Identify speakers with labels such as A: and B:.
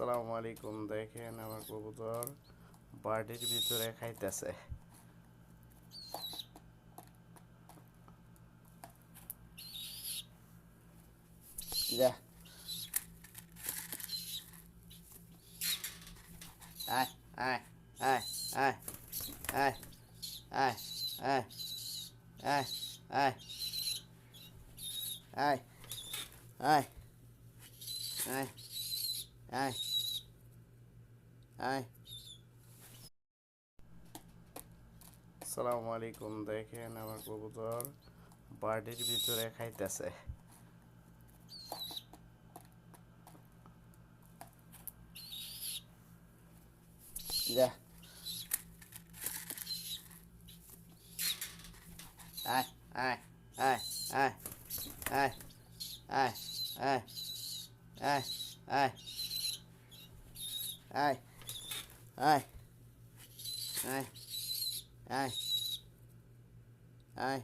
A: আসসালামু আলাইকুম। দেখেন আমার কবুতর বাড়ির ভিতরে খাইতেছে। যা, আয় আয় আয় আয় আয় আয় আয় আয় আয় আয় আয় আয় আয় আয়। আসসালামু আলাইকুম। দেখেন আমার কবুতর বাড়ির ভিতরে খাইতেছে। যা, আয় আয় আয় আয় আয় আয় আয় আয় আয় আয় আয় আয় আয় আয়